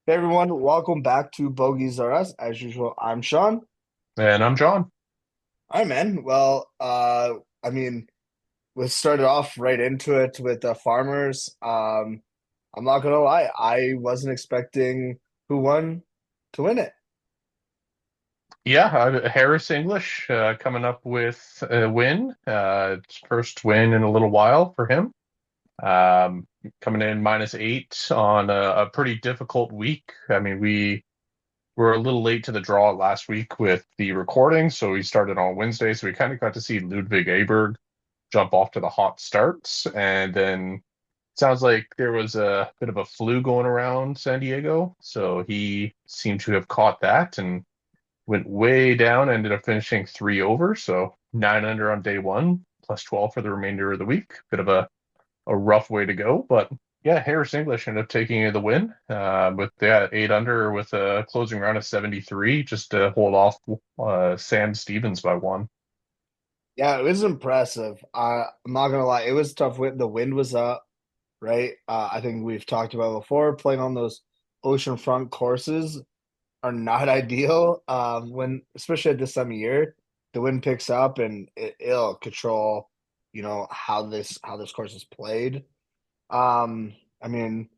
Hey everyone, welcome back to Bogies R Us. As usual, I'm Sean. And I'm John. Hi man. I mean, we started off right into it with the farmers. I'm not gonna lie, I wasn't expecting who won to win it. Yeah, Harris English coming up with a win. It's first win in a little while for him. Um, Coming in -8 on a pretty difficult week. I mean, we were a little late to the draw last week with the recording, so we started on Wednesday. So we kind of got to see Ludwig Aberg jump off to the hot starts, and then sounds like there was a bit of a flu going around San Diego, so he seemed to have caught that and went way down, ended up finishing three over, so 9 under on day one, plus 12 for the remainder of the week. Bit of a rough way to go, but yeah, Harris English ended up taking the win with 8 under with a closing round of 73, just to hold off Sam Stevens by one. Yeah, it was impressive. I'm not gonna lie, it was tough. The wind was up, right? I think we've talked about before playing on those oceanfront courses are not ideal. When especially at this time of year, the wind picks up and it'll control, how this course is played. I mean,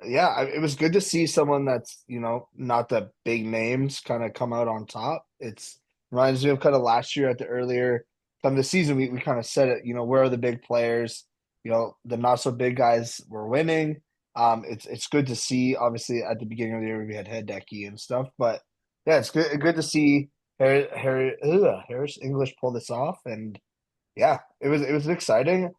yeah, it was good to see someone that's not the big names kind of come out on top. It's reminds me of kind of last year at the earlier time of the season. We kind of said it. Where are the big players? The not so big guys were winning. It's good to see. Obviously, at the beginning of the year, we had Hideki and stuff, but yeah, it's good to see Harris English pull this off, and yeah, it was exciting.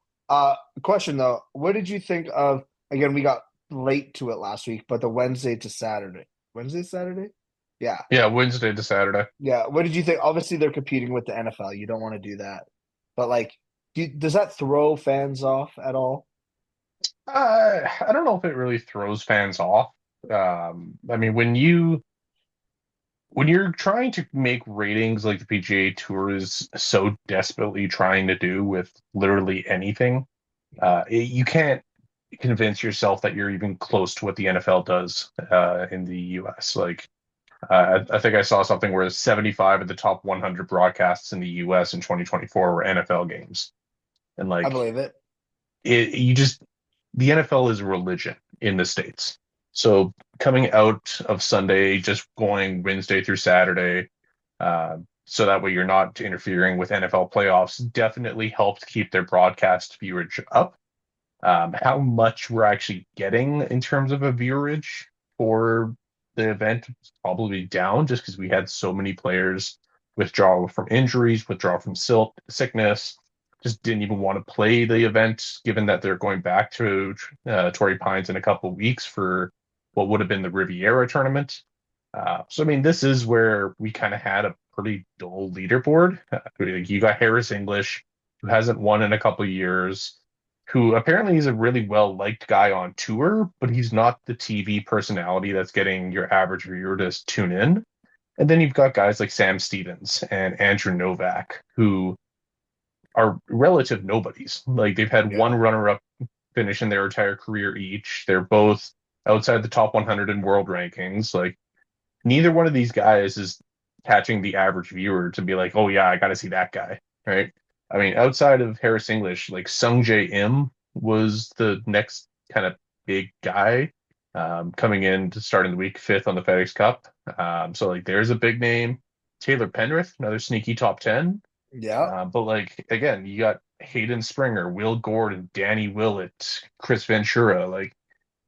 Question though, what did you think of? Again, we got late to it last week, but the Wednesday to Saturday, Wednesday Saturday, yeah, Yeah, Wednesday to Saturday. yeah. What did you think? Obviously, they're competing with the NFL. You don't want to do that, but like, does that throw fans off at all? I don't know if it really throws fans off. I mean, when you're trying to make ratings like the PGA Tour is so desperately trying to do with literally anything, you can't convince yourself that you're even close to what the NFL does in the US. Like, I think I saw something where 75 of the top 100 broadcasts in the US in 2024 were NFL games, and I like believe it. you just the NFL is a religion in the States. So coming out of Sunday, just going Wednesday through Saturday, so that way you're not interfering with NFL playoffs, definitely helped keep their broadcast viewerage up. How much we're actually getting in terms of a viewerage for the event is probably down just because we had so many players withdraw from injuries, withdraw from sickness, just didn't even want to play the event, given that they're going back to Torrey Pines in a couple of weeks for what would have been the Riviera tournament. So, I mean, this is where we kind of had a pretty dull leaderboard. You got Harris English, who hasn't won in a couple of years, who apparently is a really well liked guy on tour, but he's not the TV personality that's getting your average viewer to tune in. And then you've got guys like Sam Stevens and Andrew Novak, who are relative nobodies. Like they've had one Yeah, runner up finish in their entire career each. They're both outside the top 100 in world rankings. Like neither one of these guys is catching the average viewer to be like, oh yeah, I got to see that guy, right? I mean, outside of Harris English, like Sung J M was the next kind of big guy coming in to start in the week fifth on the FedEx Cup. So like, there's a big name. Taylor Penrith, another sneaky top 10. yeah. But like again, you got Hayden Springer, Will Gordon, Danny Willett, Chris Ventura. Like,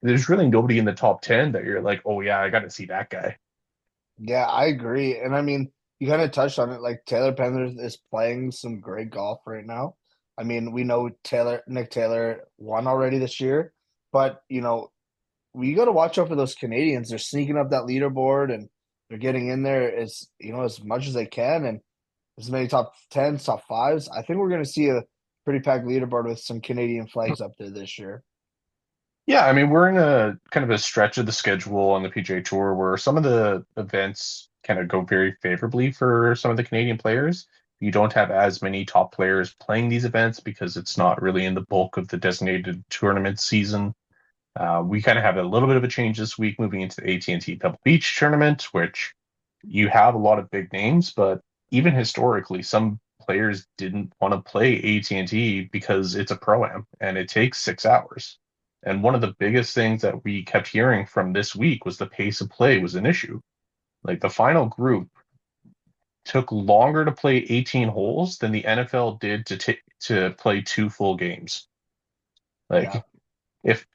there's really nobody in the top 10 that you're like, oh yeah, I got to see that guy. Yeah, I agree. And I mean, you kind of touched on it. Like Taylor Pendleton is playing some great golf right now. I mean, we know Nick Taylor won already this year, but we got to watch out for those Canadians. They're sneaking up that leaderboard and they're getting in there as much as they can and as many top tens, top fives. I think we're going to see a pretty packed leaderboard with some Canadian flags up there this year. Yeah, I mean, we're in a kind of a stretch of the schedule on the PGA Tour where some of the events kind of go very favorably for some of the Canadian players. You don't have as many top players playing these events because it's not really in the bulk of the designated tournament season. We kind of have a little bit of a change this week moving into the AT&T Pebble Beach tournament, which you have a lot of big names, but even historically, some players didn't want to play AT&T because it's a pro-am and it takes 6 hours. And one of the biggest things that we kept hearing from this week was the pace of play was an issue. Like the final group took longer to play 18 holes than the NFL did to play 2 full games. Yeah. Like if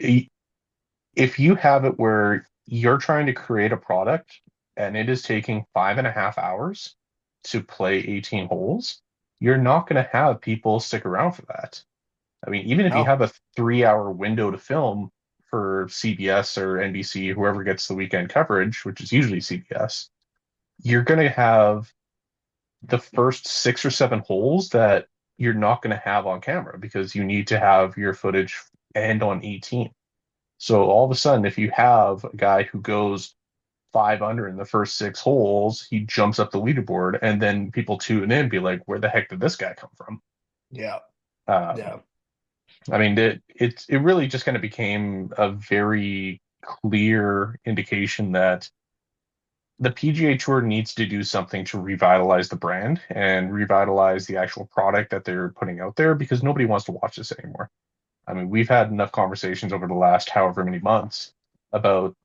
if you have it where you're trying to create a product and it is taking 5.5 hours to play 18 holes, you're not going to have people stick around for that. I mean, even if you No. have a 3 hour window to film for CBS or NBC, whoever gets the weekend coverage, which is usually CBS, you're going to have the first 6 or 7 holes that you're not going to have on camera because you need to have your footage end on 18. So all of a sudden, if you have a guy who goes 5 under in the first 6 holes, he jumps up the leaderboard, and then people tune in and be like, "Where the heck did this guy come from?" Yeah. Um, Yeah. I mean, it really just kind of became a very clear indication that the PGA Tour needs to do something to revitalize the brand and revitalize the actual product that they're putting out there because nobody wants to watch this anymore. I mean, we've had enough conversations over the last however many months about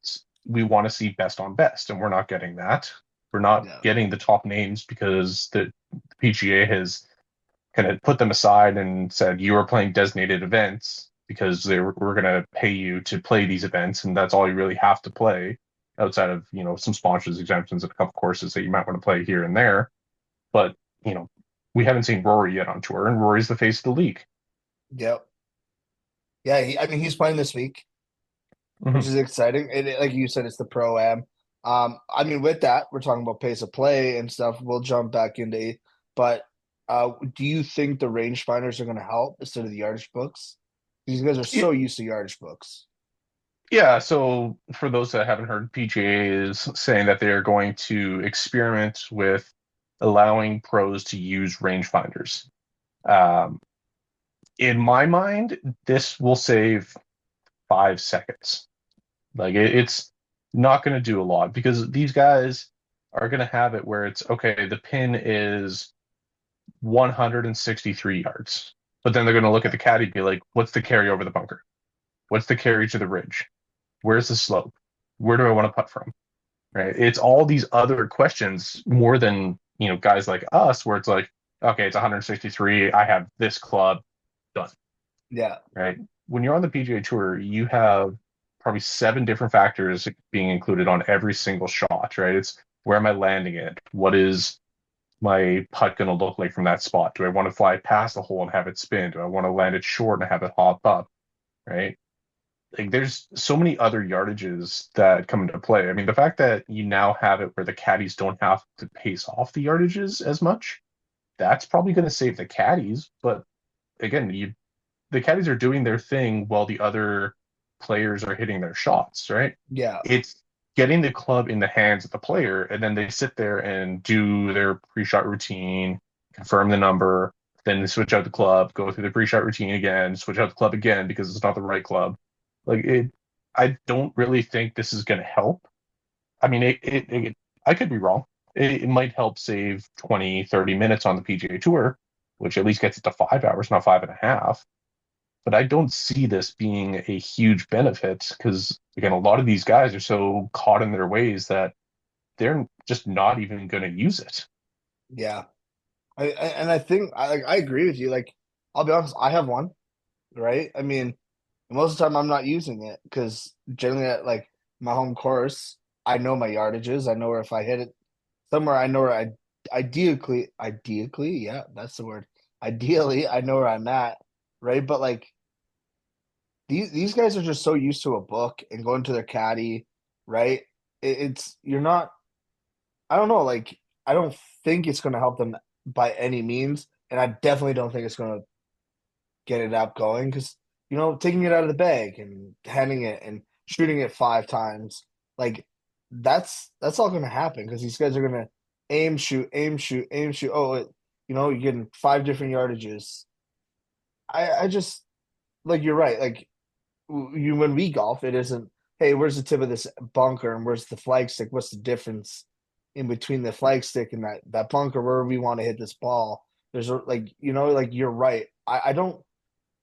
we want to see best on best, and we're not getting that. We're not Yeah. getting the top names because the PGA has kind of put them aside and said you are playing designated events because we're going to pay you to play these events, and that's all you really have to play outside of some sponsors exemptions and a couple courses that you might want to play here and there. But you know, we haven't seen Rory yet on tour, and Rory's the face of the league. Yep. Yeah. I mean, he's playing this week, which Mhm. is exciting. Like you said, it's the pro am. I mean, with that, we're talking about pace of play and stuff. We'll jump back into, but do you think the rangefinders are going to help instead of the yardage books? These guys are so used to yardage books. Yeah, so for those that haven't heard, PGA is saying that they are going to experiment with allowing pros to use rangefinders. Um, in my mind, this will save 5 seconds. Like it's not going to do a lot because these guys are going to have it where it's okay, the pin is 163 yards, but then they're going to look at Yeah. the caddy and be like, what's the carry over the bunker? What's the carry to the ridge? Where's the slope? Where do I want to putt from? Right? It's all these other questions more than, guys like us where it's like, okay, it's 163. I have this club done. Yeah. Right? When you're on the PGA Tour, you have probably 7 different factors being included on every single shot, right? It's where am I landing it? What is my putt going to look like from that spot? Do I want to fly past the hole and have it spin? Do I want to land it short and have it hop up? Right? Like there's so many other yardages that come into play. I mean, the fact that you now have it where the caddies don't have to pace off the yardages as much, that's probably going to save the caddies. But again, the caddies are doing their thing while the other players are hitting their shots, right? Yeah. It's getting the club in the hands of the player, and then they sit there and do their pre-shot routine, confirm the number, then they switch out the club, go through the pre-shot routine again, switch out the club again because it's not the right club. Like it, I don't really think this is going to help. I mean, I could be wrong. It might help save 20, 30 minutes on the PGA Tour, which at least gets it to 5 hours, not 5.5. But I don't see this being a huge benefit because, again, a lot of these guys are so caught in their ways that they're just not even going to use it. Yeah. And I think I agree with you. Like, I'll be honest, I have one, right? I mean, most of the time I'm not using it because generally at like my home course, I know my yardages. I know where if I hit it somewhere, I know where ideally, yeah, that's the word. Ideally, I know where I'm at, right? But like these guys are just so used to a book and going to their caddy, right? It's you're not. I don't know. Like I don't think it's going to help them by any means, and I definitely don't think it's going to get it up going because taking it out of the bag and handing it and shooting it 5 times, like that's all going to happen because these guys are going to aim, shoot, aim, shoot, aim, shoot. Oh, you're getting 5 different yardages. I just like you're right. Like you when we golf, it isn't, hey, where's the tip of this bunker and where's the flag stick? What's the difference in between the flag stick and that bunker where we want to hit this ball? There's like, like you're right. I don't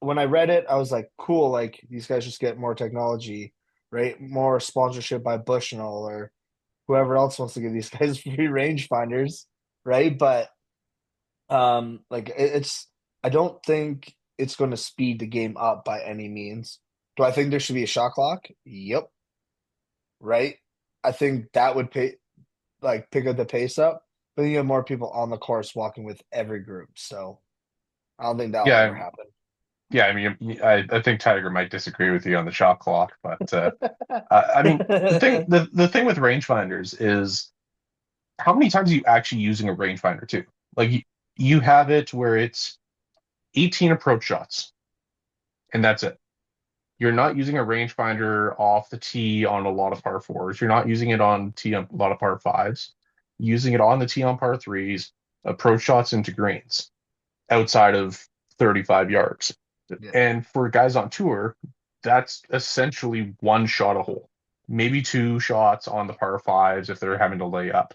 when I read it, I was like, cool, like these guys just get more technology, right? More sponsorship by Bushnell or whoever else wants to give these guys free rangefinders, right? But like it's I don't think it's going to speed the game up by any means. Do I think there should be a shot clock? Yep, right. I think that would pick up the pace up, but then you have more people on the course walking with every group, so I don't think that'll ever Yeah, happen. yeah. I mean, I think Tiger might disagree with you on the shot clock, but I mean, the thing with rangefinders is how many times are you actually using a rangefinder too? Like you have it where it's 18 approach shots, and that's it. You're not using a rangefinder off the tee on a lot of par fours. You're not using it on tee on a lot of par fives. Using it on the tee on par threes, approach shots into greens outside of 35 yards. Yeah, And for guys on tour, that's essentially one shot a hole, maybe two shots on the par fives if they're having to lay up.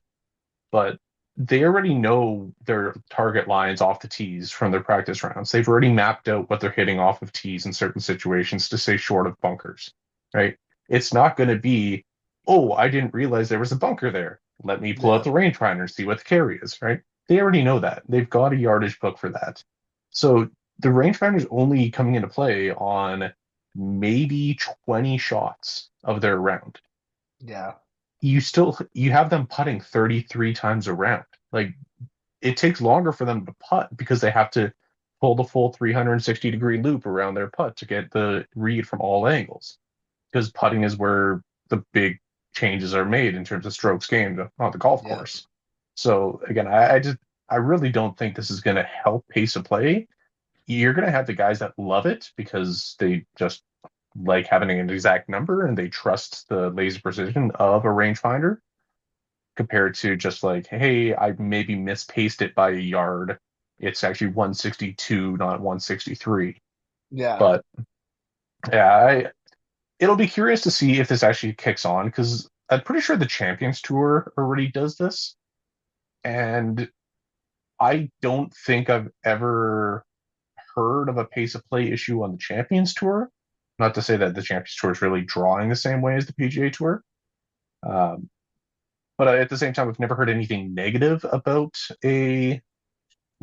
But they already know their target lines off the tees from their practice rounds. They've already mapped out what they're hitting off of tees in certain situations to stay short of bunkers, right? It's not going to be, oh, I didn't realize there was a bunker there. Let me pull out yeah, the rangefinder, see what the carry is, right? They already know that. They've got a yardage book for that. So the rangefinder's only coming into play on maybe 20 shots of their round. yeah, You have them putting 33 times around. Like it takes longer for them to putt because they have to pull the full 360-degree loop around their putt to get the read from all angles. Because putting is where the big changes are made in terms of strokes gained on the golf yeah, course. So again, I really don't think this is going to help pace of play. You're going to have the guys that love it because they just like having an exact number and they trust the laser precision of a rangefinder compared to just like, hey, I maybe mispaced it by a yard. It's actually 162, not 163. yeah, But yeah, it'll be curious to see if this actually kicks on because I'm pretty sure the Champions Tour already does this. And I don't think I've ever heard of a pace of play issue on the Champions Tour. Not to say that the Champions Tour is really drawing the same way as the PGA Tour. Um, but at the same time, I've never heard anything negative about a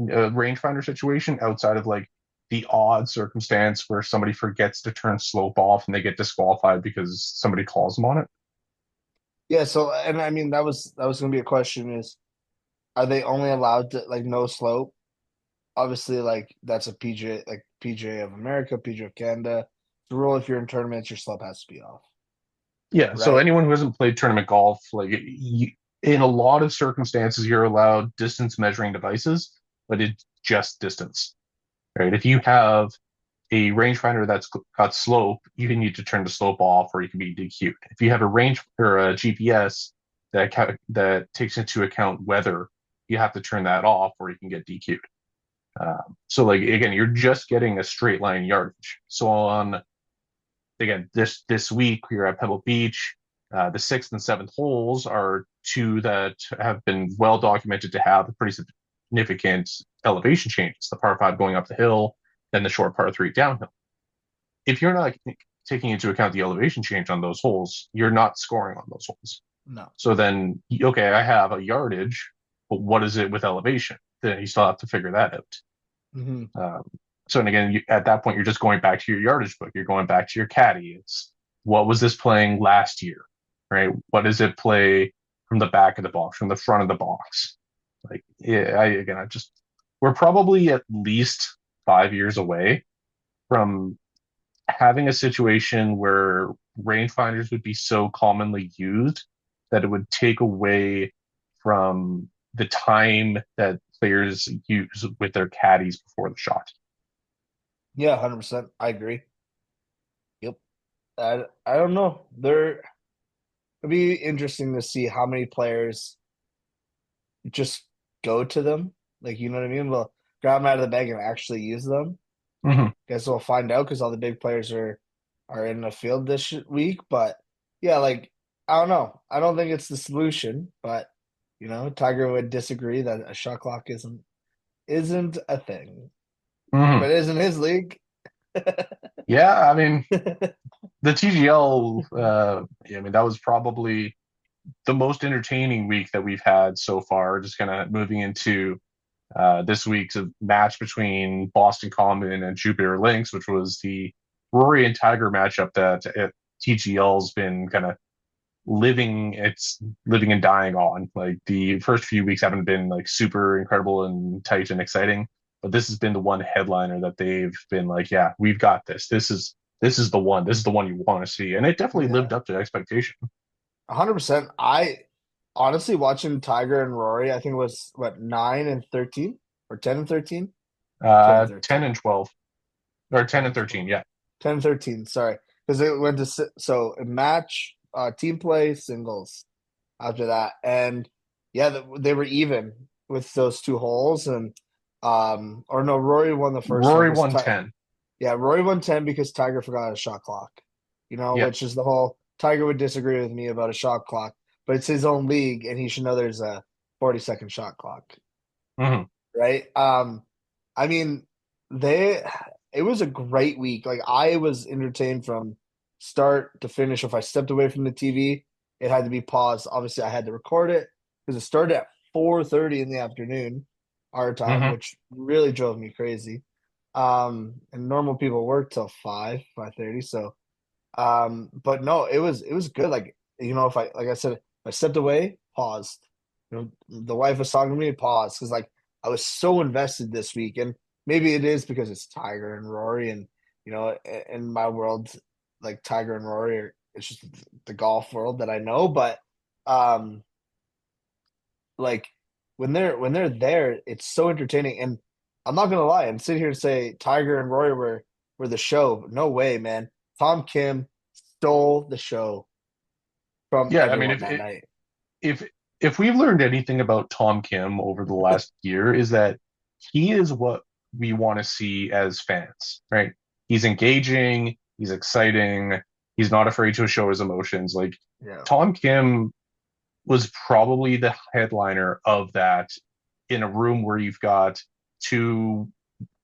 rangefinder situation outside of like the odd circumstance where somebody forgets to turn slope off and they get disqualified because somebody calls them on it. yeah. So, and I mean, that was going to be a question: is are they only allowed to like no slope? Obviously, like that's a PGA, like PGA of America, PGA of Canada. The rule if you're in tournaments, your slope has to be off, Yeah, so right? anyone who hasn't played tournament golf, like in a lot of circumstances, you're allowed distance measuring devices, but it's just distance, right? If you have a rangefinder that's got slope, you can need to turn the slope off or you can be DQ'd. If you have a range or a GPS that takes into account weather, you have to turn that off or you can get DQ'd. So like again, you're just getting a straight line yardage. So on again this week we are at Pebble Beach. The sixth and seventh holes are two that have been well documented to have pretty significant elevation changes. The par five going up the hill, then the short par three downhill. If you're not taking into account the elevation change on those holes, you're not scoring on those holes. No. So then, okay, I have a yardage, but what is it with elevation? Then you still have to figure that out. Hmm. Um, so, and again, at that point, you're just going back to your yardage book. You're going back to your caddy. It's what was this playing last year, right? What does it play from the back of the box, from the front of the box? Like, yeah, I just, we're probably at least 5 years away from having a situation where rangefinders would be so commonly used that it would take away from the time that players use with their caddies before the shot. Yeah, 100%. I agree. Yep. I don't know. It'd be interesting to see how many players just go to them. Like, you know what I mean? Well, grab them out of the bag and actually use them. Mm-hmm. Guess we'll find out because all the big players are are in the field this week. But yeah, like I don't know. I don't think it's the solution, but Tiger would disagree that a shot clock isn't a thing. Hmm. But isn't his league? Yeah, I mean the TGL. Yeah, I mean that was probably the most entertaining week that we've had so far. Just kind of moving into this week's match between Boston Common and Jupiter Lynx, which was the Rory and Tiger matchup that TGL's been kind of living and dying on. Like the first few weeks haven't been like super incredible and tight and exciting, but this has been the one headliner that they've been like, yeah, we've got this. This is the one. This is the one you want to see, and it definitely lived Yeah, up to expectation. 100%. I honestly watching Tiger and Rory, I think it was what 9 and 13 or 10 and 13, 10 10 and 13, and 12 or 10 10 and and 13. 12, Yeah. 10 and 13. Sorry, because it went to so a match, team play, singles after that, and yeah, they were even with those two holes, and or no, Rory won the first one Rory because won 10. yeah, Rory won 10 because Tiger forgot a shot clock. Yeah. Which is the whole Tiger would disagree with me about a shot clock, but it's his own league and he should know there's a 40-second shot clock, Hmm. right? I mean, they it was a great week. Like I was entertained from start to finish. If I stepped away from the TV, it had to be paused. Obviously, I had to record it because it started at 4:30 in the afternoon, our time, Hmm. which really drove me crazy. And normal people work till 5:30. So but no, it was good. Like, if I like I said, if I stepped away, paused. The wife was talking to me, paused because like I was so invested this week, and maybe it is because it's Tiger and Rory, and in my world, like Tiger and Rory are it's just the golf world that I know, but um, like when they're there, it's so entertaining. And I'm not gonna lie and sit here and say Tiger and Rory were the show. No way, man. Tom Kim stole the show from Yeah. I mean, everyone that night. if if we've learned anything about Tom Kim over the last year is that he is what we want to see as fans, right? He's engaging, he's exciting, he's not afraid to show his emotions. Like Yeah. Tom Kim was probably the headliner of that in a room where you've got two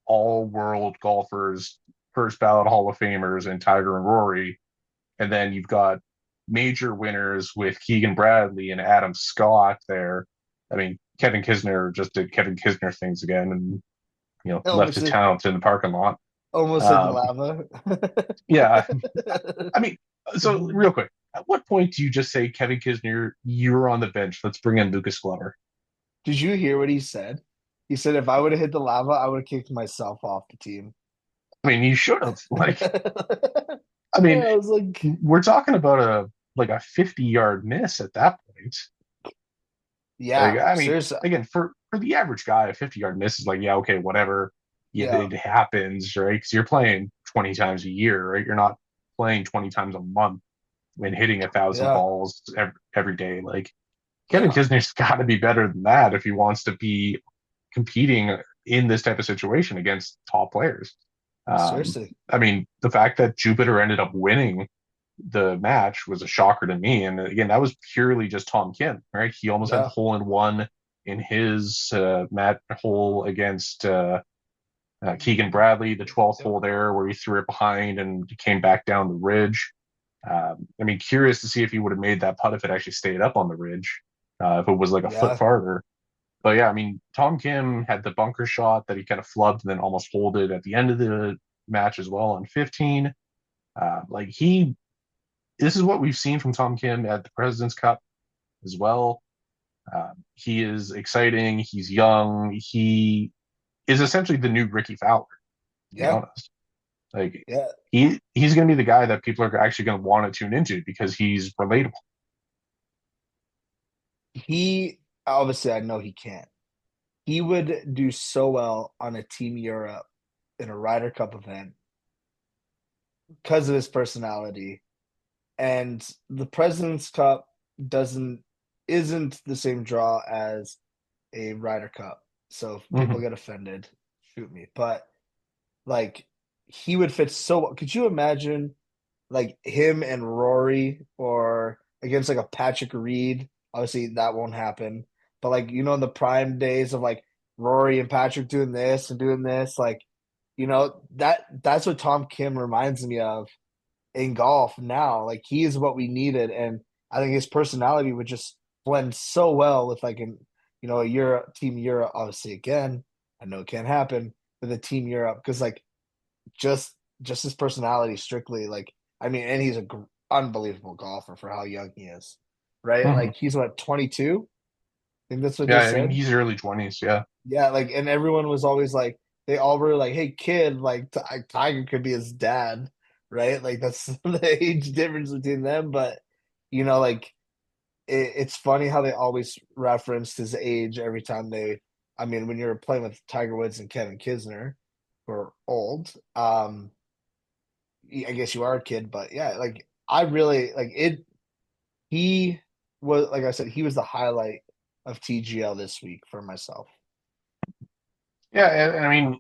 all world golfers, first ballot Hall of Famers, and Tiger and Rory, and then you've got major winners with Keegan Bradley and Adam Scott there. I mean, Kevin Kisner just did Kevin Kisner things again and, left his Almost talent in the parking lot. almost in the Um, lava. yeah. I mean, so real quick, at what point do you just say, Kevin Kisner, you're on the bench? Let's bring in Lucas Glover. Did you hear what he said? He said if I would have hit the lava, I would have kicked myself off the team. I mean, you should have. Like, I Yeah, mean, I was like, we're talking about a 50-yard miss at that point. Like, yeah, I mean, seriously. again, for the average guy, a 50-yard miss is like, yeah, okay, whatever. Yeah, Yeah, it happens, right? Because you're playing 20 times a year, right? You're not playing 20 times a month and hitting 1,000 yeah, balls every day. Like Kevin yeah, Kisner's got to be better than that if he wants to be competing in this type of situation against top players. seriously. I mean, the fact that Jupiter ended up winning the match was a shocker to me. And again, that was purely just Tom Kim, right? He almost had the Yeah, hole in one in his mat hole against Keegan Bradley, the 12th yep, hole there, where he threw it behind and came back down the ridge. I mean, curious to see if he would have made that putt if it actually stayed up on the ridge, if it was like a foot yeah, farther. But yeah, I mean, Tom Kim had the bunker shot that he kind of flubbed and then almost folded at the end of the match as well on 15. Like this is what we've seen from Tom Kim at the President's Cup as well. He is exciting. He's young. He is essentially the new Ricky Fowler, to be yeah, honest. Like yeah. he's going to be the guy that people are actually going to want to tune into because he's relatable. He obviously, I know he can't. He would do so well on a Team Europe in a Ryder Cup event because of his personality. And the President's Cup doesn't isn't the same draw as a Ryder Cup. So if people Mm-hmm. get offended, shoot me. But like he would fit so well. Could you imagine? like him and Rory or against like a Patrick Reed. Obviously, that won't happen. But like in the prime days of like Rory and Patrick doing this and doing this, like that's what Tom Kim reminds me of in golf now. Like he is what we needed, and I think his personality would just blend so well with like a Europe team Europe. Obviously, again, I know it can't happen with a team Europe because like just just his personality strictly like I mean, and he's a unbelievable golfer for how young he is, right? Mhm. Like he's what 22. I think that's what Yeah, they I mean said. he's early 20s. Yeah. Yeah, like and everyone was always like they all were like, "Hey kid, like Tiger could be his dad." Right? Like that's the age difference between them, but like it's funny how they always referenced his age every time they I mean, when you're playing with Tiger Woods and Kevin Kisner, who are old, I guess you are a kid, but yeah, like I really like it. He was, like I said, he was the highlight of TGL this week for myself. Yeah, and I mean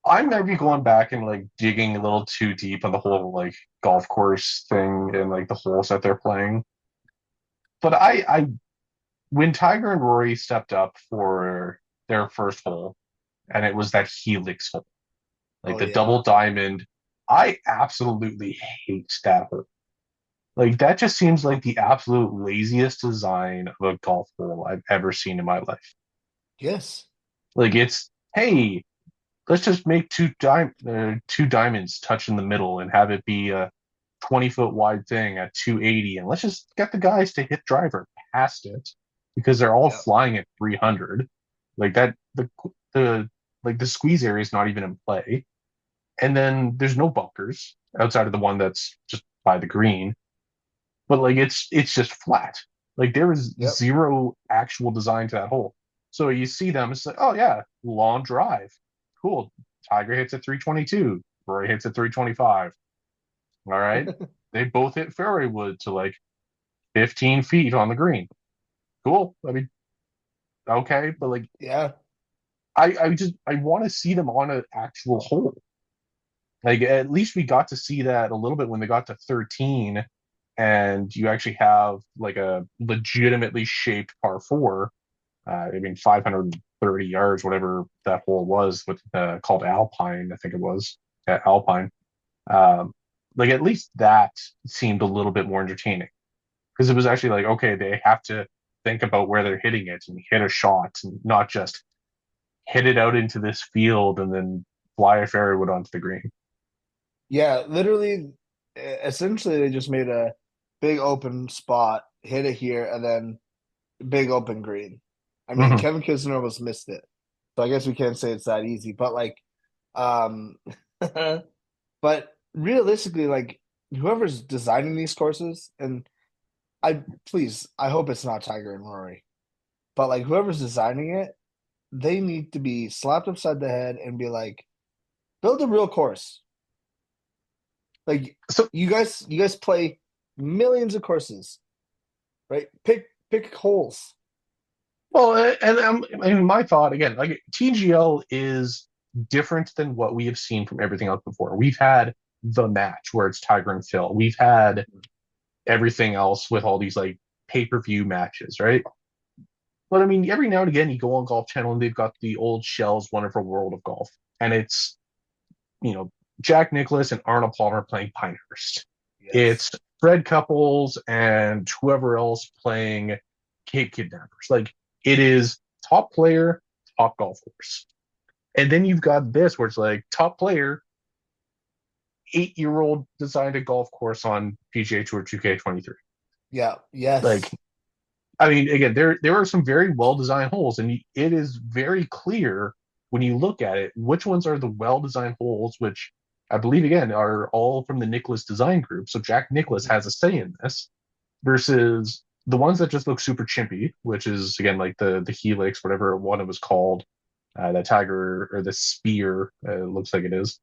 I might be going back and like digging a little too deep on the whole like golf course thing and like the holes that they're playing. But I when Tiger and Rory stepped up for their first hole, and it was that helix hole, like Oh the yeah, double diamond, I absolutely hate that hole. Like that just seems like the absolute laziest design of a golf hole I've ever seen in my life. yes, Like it's hey, let's just make two diamonds touch in the middle and have it be a 20-foot wide thing at 280, and let's just get the guys to hit driver past it because they're all yeah, flying at 300. Like that, the like the squeeze area is not even in play, and then there's no bunkers outside of the one that's just by the green. But like it's just flat. Like there is yep. zero actual design to that hole. So you see them, it's like, oh yeah, long drive, cool. Tiger hits at 322. Rory hits at 325. All right, they both hit fairway wood to like 15 feet on the green. Cool. I mean, okay, but like Yeah, I want to see them on an actual hole. Like at least we got to see that a little bit when they got to 13, and you actually have like a legitimately shaped par four. I mean, 530 yards, whatever that hole was, with called Alpine, I think it was at Alpine. Um, like at least that seemed a little bit more entertaining because it was actually like, okay, they have to think about where they're hitting it and hit a shot and not just hit it out into this field and then fly a fairway wood onto the green. yeah. Literally, essentially, they just made a big open spot, hit it here, and then big open green. I mean, Mm-hmm. Kevin Kisner almost missed it, so I guess we can't say it's that easy. But like, um, but realistically, like whoever's designing these courses, and I hope it's not Tiger and Rory, but like whoever's designing it, they need to be slapped upside the head and be like, build a real course. Like So, you guys play millions of courses, right? Pick holes. well, and I mean, my thought again, like TGL is different than what we have seen from everything else before. We've had the match where it's Tiger and Phil. We've had everything else with all these like pay-per-view matches, right? But I mean, every now and again, you go on Golf Channel and they've got the old Shell's Wonderful World of Golf, and it's you know Jack Nicklaus and Arnold Palmer playing Pinehurst. It's Yes. Fred Couples and whoever else playing Cape Kidnappers. Like it is top player, top golf course, and then you've got this where it's like top player, 8-year-old designed a golf course on PGA Tour 2K23. Yeah. Like Yes. I mean, again, there are some very well designed holes, and it is very clear when you look at it which ones are the well designed holes, which I believe again are all from the Nicholas Design Group. So Jack Nicholas Mhm. has a say in this, versus the ones that just look super chimpy, which is again like the Helix, whatever one it was called, that Tiger or the Spear, looks like it is.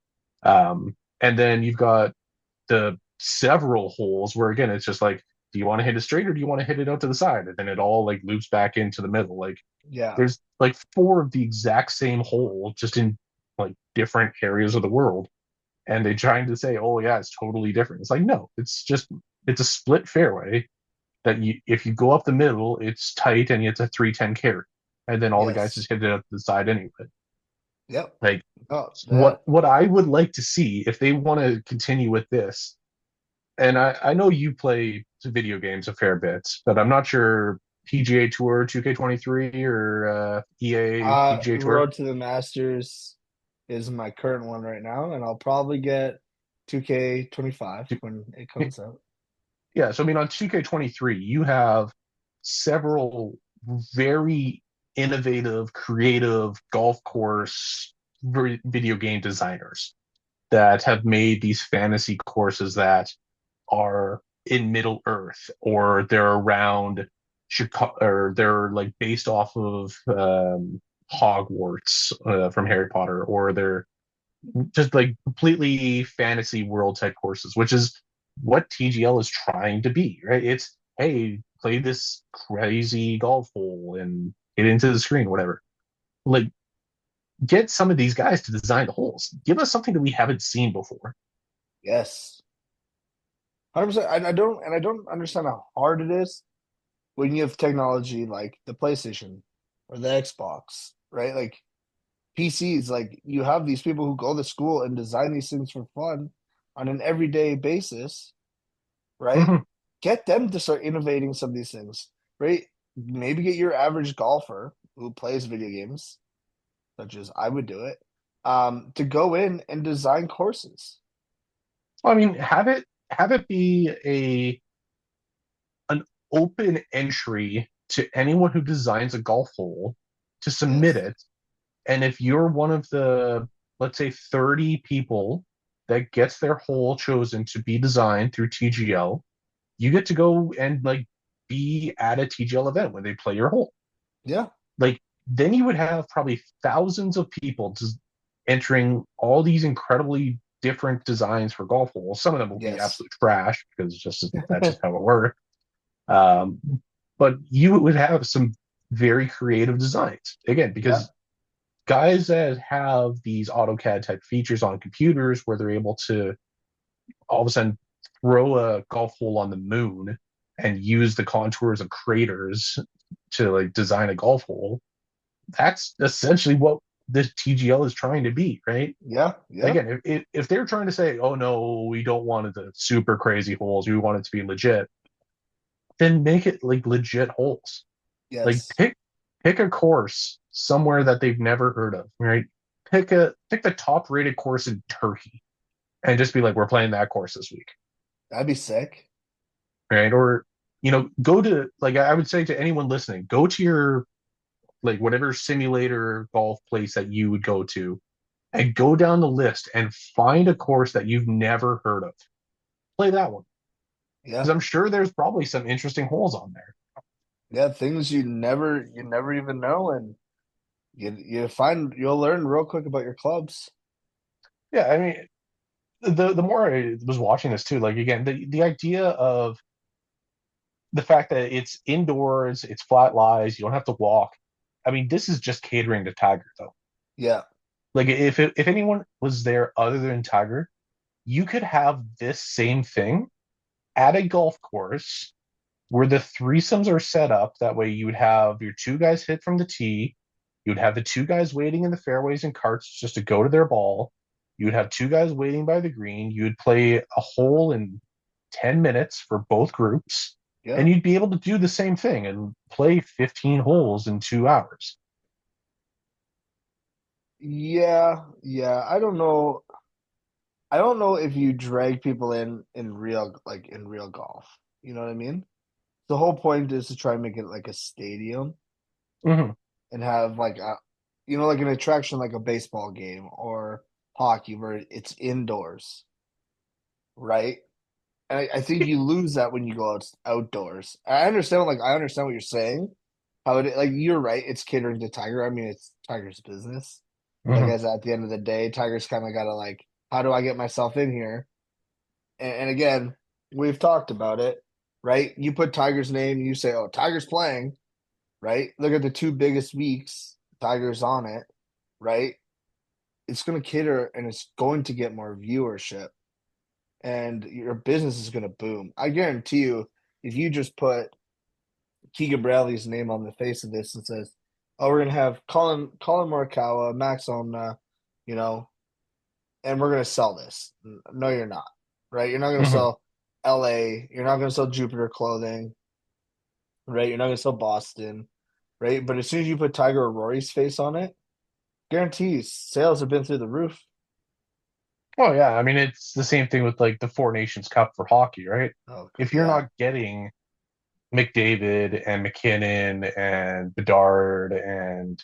And then you've got the several holes where again it's just like, do you want to hit it straight or do you want to hit it out to the side? And then it all like loops back into the middle. Like Yeah. there's like four of the exact same hole just in like different areas of the world. and they're trying to say, "Oh yeah, it's totally different." It's like, no, it's a split fairway that if you go up the middle, it's tight and it's a 310 carry, and then all the guys Yes. just hit it up the side anyway. Yep. Like Oh, what that. what I would like to see if they want to continue with this, and I know you play video games a fair bit, but I'm not sure PGA Tour 2K23 or EA PGA Tour. Road to the Masters is my current one right now, and I'll probably get 2K25 when it comes out. Yeah, so I mean, on 2K23, you have several very innovative, creative golf course video game designers that have made these fantasy courses that are in Middle Earth, or they're around Chicago, or they're like based off of Hogwarts from Harry Potter, or they're just like completely fantasy world type courses, which is what TGL is trying to be, right? It's, hey, play this crazy golf hole and get into the screen, whatever. Like, get some of these guys to design the holes. Give us something that we haven't seen before. Yes. 100%. And I don't understand how hard it is when you have technology like the PlayStation or the Xbox, right? Like PCs, like you have these people who go to school and design these things for fun on an everyday basis, right? Mm-hmm. Get them to start innovating some of these things, right? Maybe get your average golfer who plays video games, such as I would do it, to go in and design courses. I mean, have it be a an open entry to anyone who designs a golf hole to submit Yes. it. And if you're one of the, let's say, 30 people that gets their hole chosen to be designed through TGL, you get to go and like be at a TGL event when they play your hole. Yeah. Like, then you would have probably thousands of people just entering all these incredibly different designs for golf holes. Some of them will be Yes. absolute trash because that's just how it works. Um, but you would have some very creative designs again Yeah. because guys that have these AutoCAD type features on computers where they're able to all of a sudden throw a golf hole on the moon and use the contours of craters to like design a golf hole, that's essentially what this TGL is trying to be, right? Yeah. Yeah. Again, if they're trying to say, oh no, we don't want the super crazy holes, we want it to be legit, then make it like legit holes. Like Yes. pick a course somewhere that they've never heard of, right? Pick the top rated course in Turkey and just be like, we're playing that course this week, That'd be sick. right? Or go to, like, I would say to anyone listening, go to your like whatever simulator golf place that you would go to and go down the list and find a course that you've never heard of. Play that one because Yeah. I'm sure there's probably some interesting holes on there. Yeah. Things you never even know, and you'll learn real quick about your clubs. Yeah, I mean, the more I was watching this too, like again, the idea of the fact that it's indoors, it's flat lies, you don't have to walk. I mean, this is just catering to Tiger, though. Yeah. Like, if anyone was there other than Tiger, you could have this same thing at a golf course where the threesomes are set up. That way, you would have your two guys hit from the tee. You would have the two guys waiting in the fairways and carts just to go to their ball. You would have two guys waiting by the green. You would play a hole in 10 minutes for both groups, Yeah. and you'd be able to do the same thing and play 15 holes in 2 hours. Yeah. Yeah. I don't know if you drag people in real golf. You know what I mean? The whole point is to try and make it like a stadium Mm-hmm. and have like like an attraction like a baseball game or hockey where it's indoors, right? And I think you lose that when you go outdoors. I understand what you're saying. How it like you're right. It's catering to Tiger. I mean, it's Tiger's business. Like Mm-hmm. as at the end of the day, Tiger's kind of got to like, how do I get myself in here? And again, we've talked about it, right? You put Tiger's name, you say, "Oh, Tiger's playing," right? Look at the two biggest weeks. Tiger's on it, right? it's going to cater and it's going to get more viewership, and your business is going to boom. I guarantee you, if you just put Keegan Bradley's name on the face of this and says, "Oh, we're going to have Colin Morikawa, Max on, you know, and we're going to sell this." No, you're not. Right? You're not going to Hmm. sell LA. You're not going to sell Jupiter Clothing. Right? You're not going to sell Boston. Right? But as soon as you put Tiger or Rory's face on it, guarantees sales have been through the roof. Oh yeah, I mean it's the same thing with like the Four Nations Cup for hockey, right? Oh, If you're yeah. not getting McDavid and McKinnon and Bedard and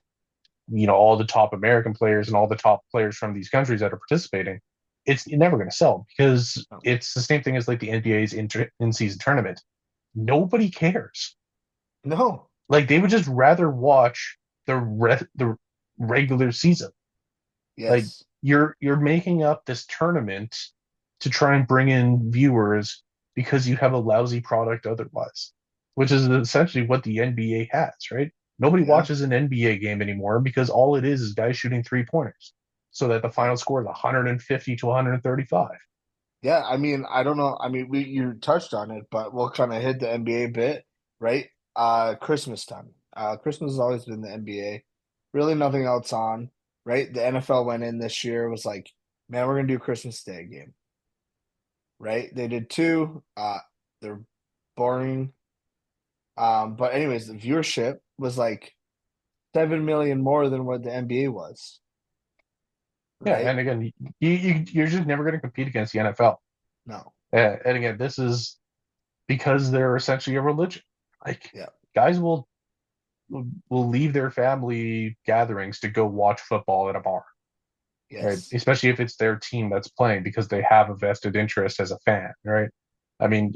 all the top American players and all the top players from these countries that are participating, it's never going to sell because No. it's the same thing as like the NBA's in-season tournament. Nobody cares. No. Like they would just rather watch the regular season. Like Yes. you're making up this tournament to try and bring in viewers because you have a lousy product otherwise, which is essentially what the NBA has, right? Nobody Yeah. watches an NBA game anymore because all it is guys shooting 3 pointers so that the Yeah. final score is 150 to 135. Yeah. I mean, I don't know. I mean, we you touched on it, but we'll kind of hit the NBA bit, right? Christmas time. Christmas has always been the NBA. Really nothing else on, right? The NFL went in this year, was like, man, we're gonna do a Christmas Day game, right? They did two. They're boring. But anyways, the viewership was like 7 million more than what the NBA was, Yeah, right? and again, you're just never going to compete against the NFL. No. And again, this is because they're essentially a religion. Like Yeah. guys will leave their family gatherings to go watch football at a bar, right? Yes. Especially if it's their team that's playing because they have a vested interest as a fan, right? I mean,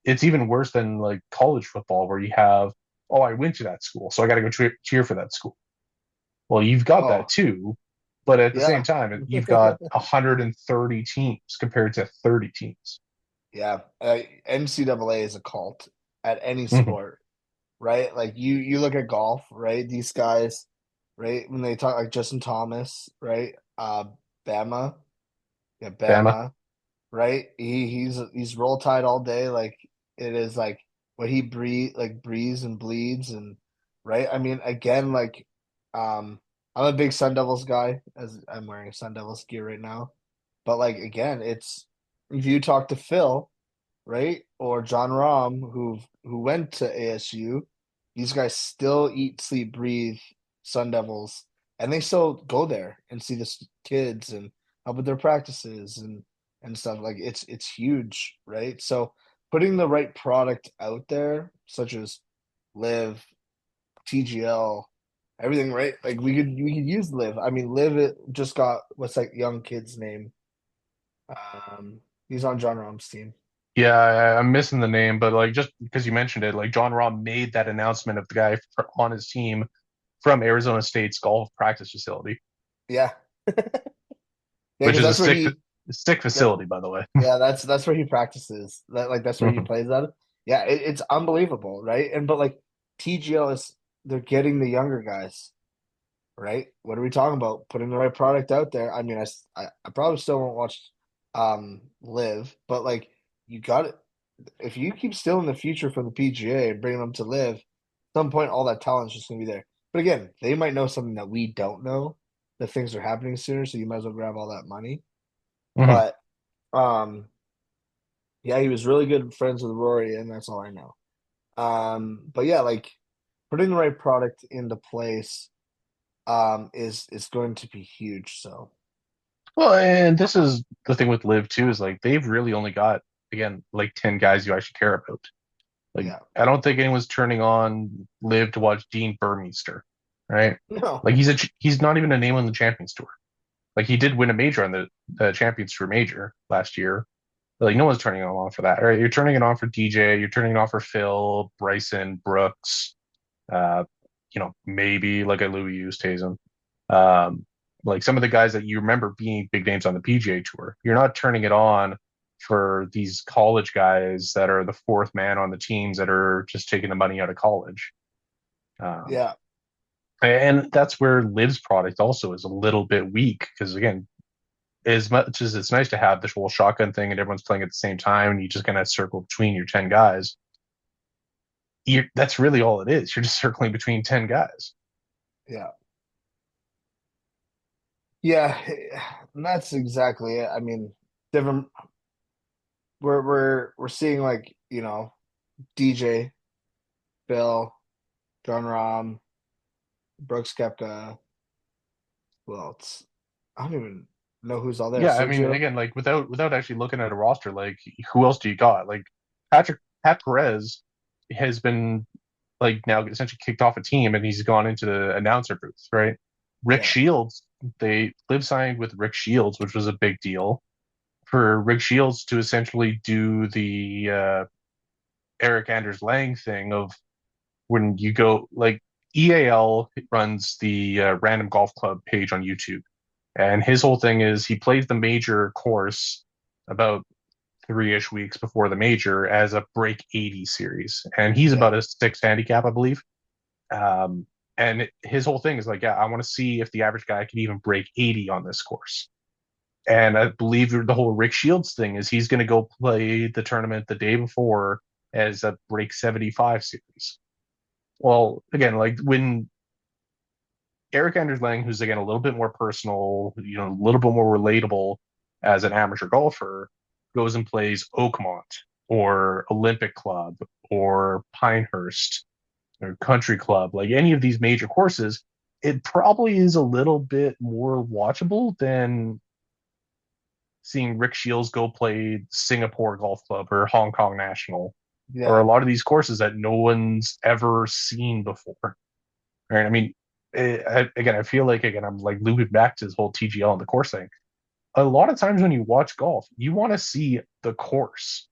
it's even worse than like college football where you have, oh, I went to that school, so I got to go cheer for that school. Well, you've got that Oh, too, but at the same yeah. time, you've got 130 teams compared to 30 teams. Yeah. NCAA is a cult at any Hmm. sport, right? Like you look at golf, right? These guys, right? When they talk like Justin Thomas, right? Bama, yeah, Bama, Bama, right? He's roll tide all day. Like it is like what he breathes and bleeds and right. I mean, again, like I'm a big Sun Devils guy as I'm wearing a Sun Devils gear right now. But like again, it's if you talk to Phil, right, or John Rahm, who went to ASU, these guys still eat, sleep, breathe Sun Devils, and they still go there and see the kids and help with their practices and stuff. Like it's huge, right? So putting the right product out there, such as Live, TGL, everything, right? Like we could use Live. I mean, Live it just got what's that young kid's name? He's on John Rahm's team. yeah, I'm missing the name, but like just because you mentioned it, like John Rahm made that announcement of the guy on his team from Arizona State's golf practice facility, Yeah, yeah, which because is a that's where sick that facility, by the way. yeah, that's where he practices. That's where he Hmm. plays at. Yeah, it's unbelievable, right? And but like TGL is they're getting the younger guys, right? What are we talking about? Putting the right product out there. I mean, I probably still won't watch Live, but like you got it. If you keep stealing the future from the PGA and bringing them to Live, at some point all that talent's just gonna be there. But again, they might know something that we don't know. That things are happening sooner, so you might as well grab all that money. Hmm. But um, yeah, he was really good friends with Rory, and that's all I know. But yeah, like putting the right product into place is going to be huge. So Well, and this is the thing with Live too, is like they've really only got again like 10 guys you actually care about. Like yeah, I don't think anyone's turning on Live to watch Dean Burmeister, right? no, Like he's not even a name on the Champions Tour. Like he did win a major on the Champions Tour major last year. But like no one's turning it on for that, right? You're turning it on for DJ, you're turning it on for Phil, Bryson, Brooks, uh, maybe like a Louis Oosthuizen. Um, like some of the guys that you remember being big names on the PGA Tour. You're not turning it on for these college guys that are the fourth man on the teams that are just taking the money out of college. Um, yeah. And that's where Liv's product also is a little bit weak because again, as much as it's nice to have this whole shotgun thing and everyone's playing at the same time and you just kind of circle between your 10 guys, that's really all it is. You're just circling between 10 guys. Yeah. Yeah, and that's exactly it. I mean, different we're seeing like, DJ, Bill, John Rahm, Brooks Koepka, who else? I don't even know who's all there. Yeah, I mean, Sergio? again, like without actually looking at a roster, like who else do you got? Like Pat Perez has been like now essentially kicked off a team and he's gone into the announcer booth, right? Rick Yeah, Shields, they live signed with Rick Shields, which was a big deal for Rick Shields to essentially do the Eric Anders Lang thing of when you go like EAL runs the Random Golf Club page on YouTube, and his whole thing is he plays the major course about 3-ish weeks before the major as a break 80 series, and he's yeah, about a six handicap, I believe. Um, and his whole thing is like, yeah, I want to see if the average guy can even break 80 on this course. And I believe the whole Rick Shields thing is he's going to go play the tournament the day before as a break 75 series. Well, again, like when Eric Anders Lang, who's again a little bit more personal, a little bit more relatable as an amateur golfer, goes and plays Oakmont or Olympic Club or Pinehurst or Country Club, like any of these major courses, it probably is a little bit more watchable than seeing Rick Shields go play Singapore Golf Club or Hong Kong National or yeah. a lot of these courses that no one's ever seen before. Right? I mean, again, I feel like again I'm like looping back to this whole TGL and the course thing. A lot of times when you watch golf, you want to see the course,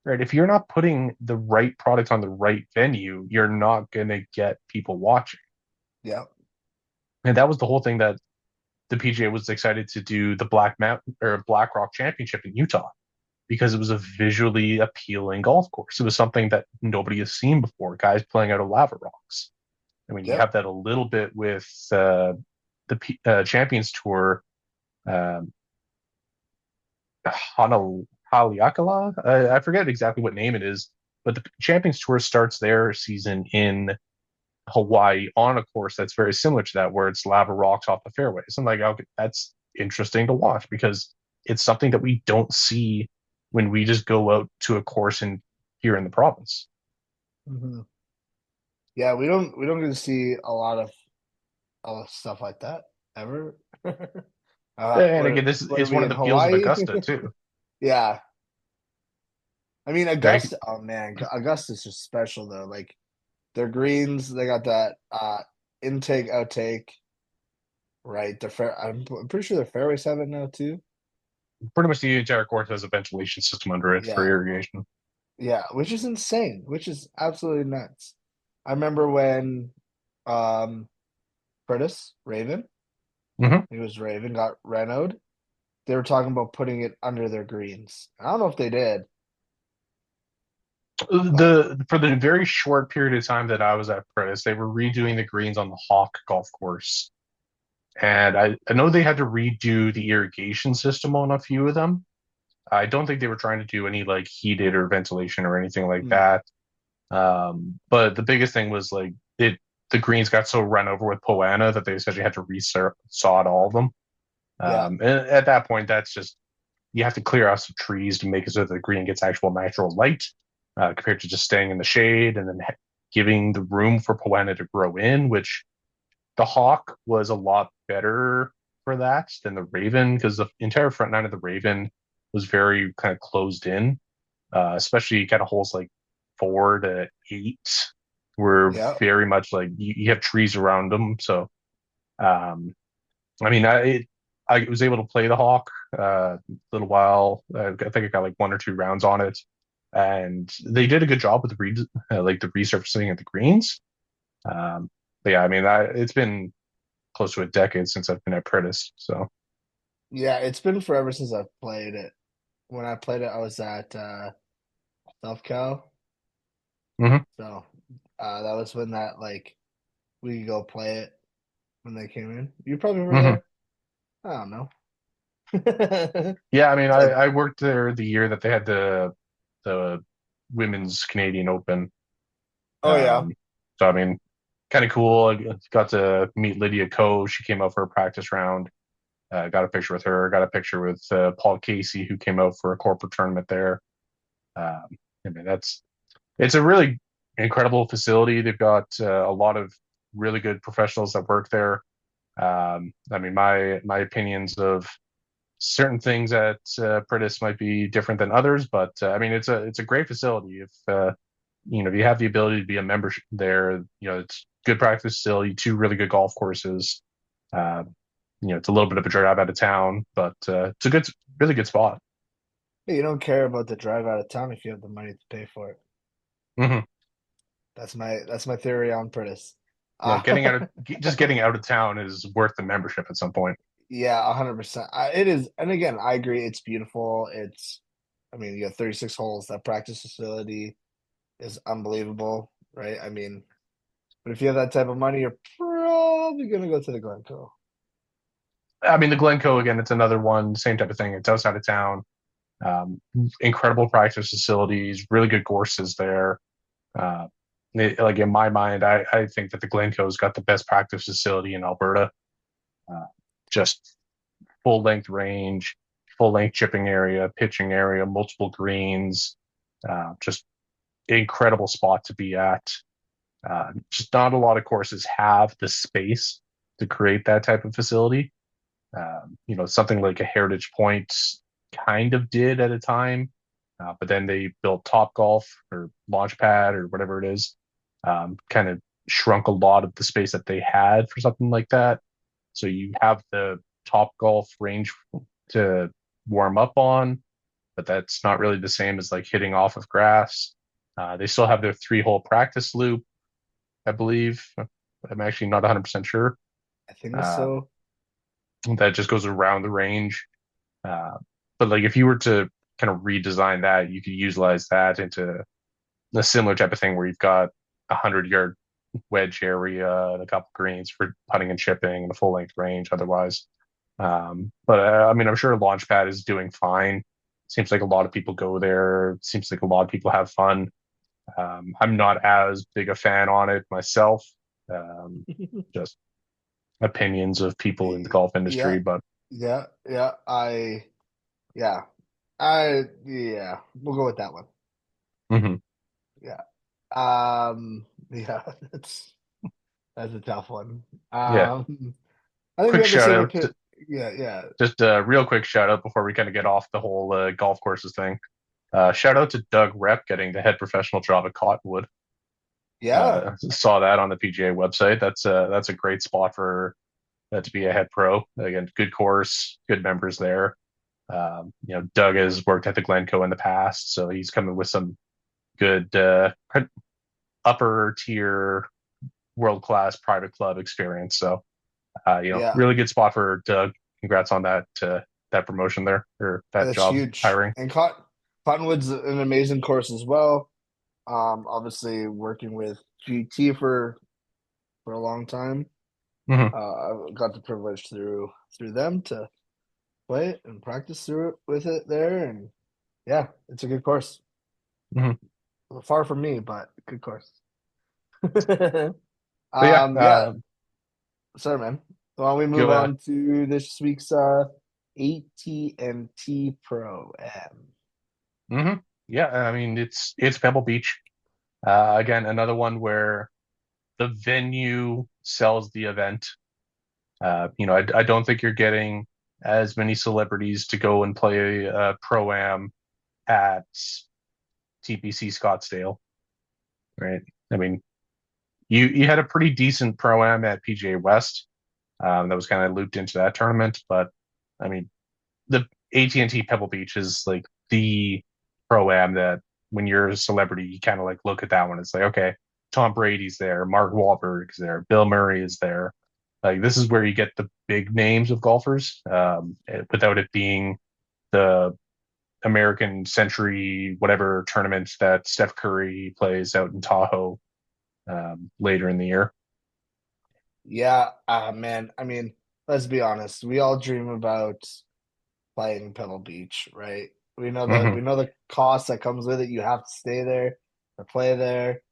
right? If you're not putting the right product on the right venue, you're not going to get people watching. Yeah. And that was the whole thing that the PGA was excited to do the Black Mountain or Black Rock Championship in Utah because it was a visually appealing golf course. It was something that nobody has seen before. Guys playing out of lava rocks. I mean, you Yep. have that a little bit with Champions Tour, um, Haleakala. I forget exactly what name it is, but the Champions Tour starts their season in Hawaii on a course that's very similar to that, where it's lava rocks off the fairways. I'm like, okay, that's interesting to watch because it's something that we don't see when we just go out to a course in here in the province. Hmm. Yeah, we don't get to see a lot of stuff like that ever. And again, Where this what are is one we of in the appeals of Hawaii? Augusta too, Yeah. I mean, right? Augusta. Oh man, Augusta's just special though. Like their greens, they got that intake outtake, right? I'm pretty sure the fairways have it now too. Pretty much the entire course has a ventilation system under it for Yeah, irrigation. yeah, which is insane, which is absolutely nuts. I remember when um Curtis Raven, Mm-hmm. he was Raven, got renoed. They were talking about putting it under their greens. I don't know if they did, but The for the very short period of time that I was at Prentice, they were redoing the greens on the Hawk golf course. And I know they had to redo the irrigation system on a few of them. I don't think they were trying to do any like heated or ventilation or anything like no. that. But the biggest thing was like the greens got so run over with Poana that they essentially had to resod all of them. Yeah, And at that point, that's just you have to clear out some trees to make it so that the green gets actual natural light compared to just staying in the shade and then giving the room for Poana to grow in, which the Hawk was a lot better for that than the Raven because the entire front nine of the Raven was very kind of closed in, especially kind of holes like 4 to 8 were yeah, very much like you have trees around them. So, um, I mean, I was able to play the Hawk a little while. I think I got like 1 or 2 rounds on it, and they did a good job with like the resurfacing of the greens. Um, but yeah, I mean, it's been close to a decade since I've been at Prentice. So, yeah. It's been forever since I've played it. When I played it, I was at South Cal, mhm. so that was when that like we could go play it when they came in. You probably were Hmm. there. I don't know. It's Yeah, I mean, like, I worked there the year that they had the women's Canadian Open. oh yeah. Um, so I mean, kind of cool. I got to meet Lydia Ko. She came out for a practice round. Got a picture with her. Got a picture with Paul Casey, who came out for a corporate tournament there. Um, I mean, it's a really incredible facility. They've got a lot of really good professionals that work there. I mean, my opinions of certain things at Pritis might be different than others, but I mean, it's a great facility. If if you have the ability to be a member there, it's good practice facility, two really good golf courses. Uh, it's a little bit of a drive out of town, but it's a really good spot. You don't care about the drive out of town if you have the money to pay for it. Hmm. That's my theory on Pritis. Yeah, Uh, just getting out of town is worth the membership at some point. yeah, 100%. It is, and again, I agree. It's beautiful. I mean, you have 36 holes. That practice facility is unbelievable, right? I mean, but if you have that type of money, you're probably gonna go to the Glencoe. I mean, the Glencoe again, it's another one, same type of thing. It's outside of town. Um, Incredible practice facilities, really good courses there. Uh, like in my mind, I think that the Glencoe's got the best practice facility in Alberta. Uh, just full length range, full length chipping area, pitching area, multiple greens, just incredible spot to be at. Just not a lot of courses have the space to create that type of facility. Something like a Heritage Point kind of did at a time, but then they built Top Golf or Launchpad or whatever it is, kind of shrunk a lot of the space that they had for something like that. So you have the Top Golf range to warm up on, but that's not really the same as like hitting off of grass. They still have their three-hole practice loop, I believe. I'm actually not 100% sure. I think Uh, so. that just goes around the range. Uh, but like if you were to kind of redesign that, you could utilize that into a similar type of thing where you've got 100-yard wedge area and a couple greens for putting and chipping and a full length range otherwise. But I mean, I'm sure Launchpad is doing fine. Seems like a lot of people go there. Seems like a lot of people have fun. I'm not as big a fan on it myself. Um, just opinions of people in the golf Yeah, industry, but yeah, yeah. Yeah, yeah. We'll go with that one. mhm. Yeah. Yeah. That's a tough one. Yeah. I think we Quick have the shout same out, opinion. Yeah, yeah, just a real quick shout out before we kind of get off the whole golf courses thing. Shout out to Doug Rep getting the head professional job at Cottonwood. yeah, Saw that on the PGA website. That's a great spot for that to be a head pro. Again, good course, good members there. Doug has worked at the Glencoe in the past, so he's coming with some good upper tier, world class private club experience. So, yeah. really good spot for Doug. Congrats on that promotion there or that That's job huge. hiring. And Cottonwood's an amazing course as well. Obviously working with GT for a long time. Hmm. I got the privilege through them to play it and practice through it with it there, and yeah, it's a good course. Hmm. Far from me, but good course. But yeah, Yeah, sorry, man. Why don't we move go. on to this week's AT&T Pro M? Hmm. Yeah, I mean it's Pebble Beach. Again, another one where the venue sells the event. I don't think you're getting as many celebrities to go and play pro am at TPC Scottsdale, right? I mean, you had a pretty decent pro am at PGA West that was kind of looped into that tournament, but I mean, the AT&T Pebble Beach is like the pro am that when you're a celebrity, you kind of like look at that one. It's like, okay, Tom Brady's there, Mark Wahlberg's there, Bill Murray is there. Like this is where you get the big names of golfers, without it being the American Century whatever tournament that Steph Curry plays out in Tahoe later in the year. Yeah, man. I mean, let's be honest. We all dream about playing Pebble Beach, right? We Hmm. know the cost that comes with it. You have to stay there or play there.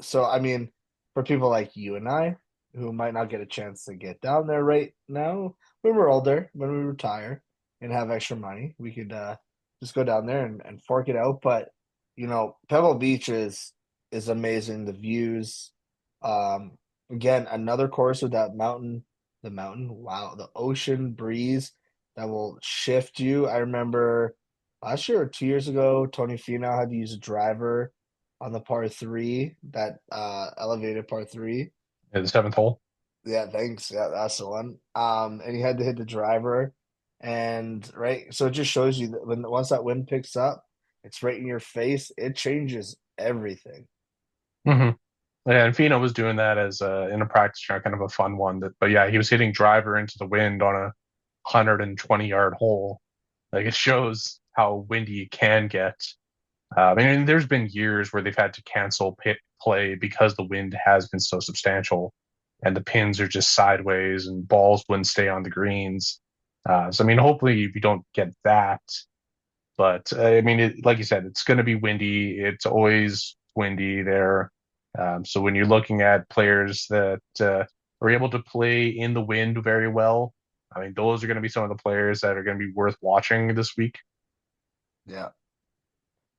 So I mean, for people like you and I, who might not get a chance to get down there right now, when we're older, when we retire and have extra money, we could just go down there and fork it out. But Pebble Beach is amazing. The views. Um, Again, another course with that wow, the ocean breeze that will shift you. I remember last year or 2 years ago, Tony Finau had to use a driver on the par three, that elevated par three. The seventh hole. Yeah, thanks. Yeah, that's the one. And he had to hit the driver, and right, so it just shows you that when once that wind picks up, it's right in your face. It changes everything. Hmm. Yeah, and Fino was doing that as in a practice round, kind of a fun one. But yeah, he was hitting driver into the wind on a 120-yard hole. Like it shows how windy it can get. I mean, there's been years where they've had to cancel pit play because the wind has been so substantial, and the pins are just sideways, and balls wouldn't stay on the greens. So I mean, hopefully we don't get that. But I mean, like you said, it's going to be windy. It's always windy there. So when you're looking at players that are able to play in the wind very well, I mean, those are going to be some of the players that are going to be worth watching this week. Yeah.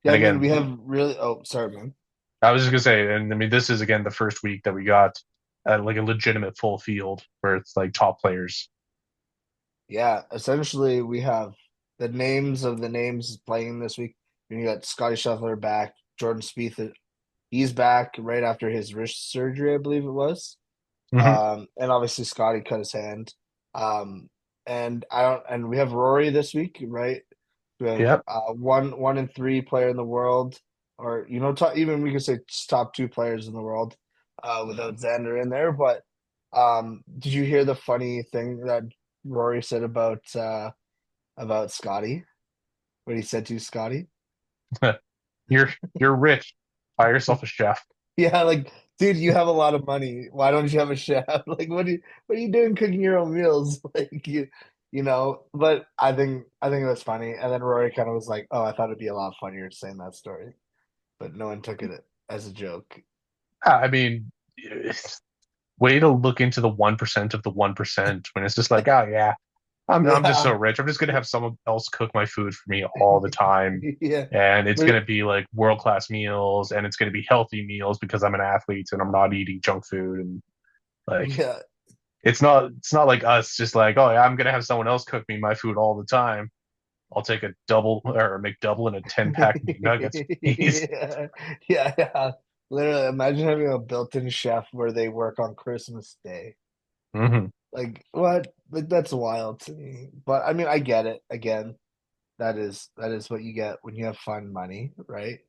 Yeah, And I mean, again, we have really, oh, sorry, man. I was just gonna say, and I mean, this is again the first week that we got like a legitimate full field where it's like top players. Yeah, essentially we have the names of the names playing this week. You got Scotty Scheffler back, Jordan Spieth, he's back right after his wrist surgery, I believe it was. Hmm. And obviously Scotty cut his hand. Um, and I don't, and we have Rory this week, right? We have Yep. one and three player in the world, or top, even we could say top two players in the world, without Xander in there. But did you hear the funny thing that Rory said about Scotty? What he said to Scotty? You're rich. Buy yourself a chef. Yeah, like, dude, you have a lot of money. Why don't you have a chef? Like, what are you doing cooking your own meals? Like But I think that's funny. And then Rory kind of was like, "Oh, I thought it'd be a lot funnier saying that story," but no one took it as a joke. I mean, way to look into the 1% of the 1% when it's just like, oh yeah, I'm just so Yeah, rich. I'm just gonna have someone else cook my food for me all the time. yeah, And it's but going to be like world class meals and it's going to be healthy meals because I'm an athlete and I'm not eating junk food. And like, yeah, it's not like us just like, oh yeah, I'm gonna have someone else cook me my food all the time. I'll take a double or a McDouble and a 10-pack McNuggets, please. yeah, yeah, yeah. Literally, imagine having a built-in chef where they work on Christmas Day. Hmm. Like what? Like that's wild to me. But I mean, I get it. Again, that is what you get when you have fun money, right?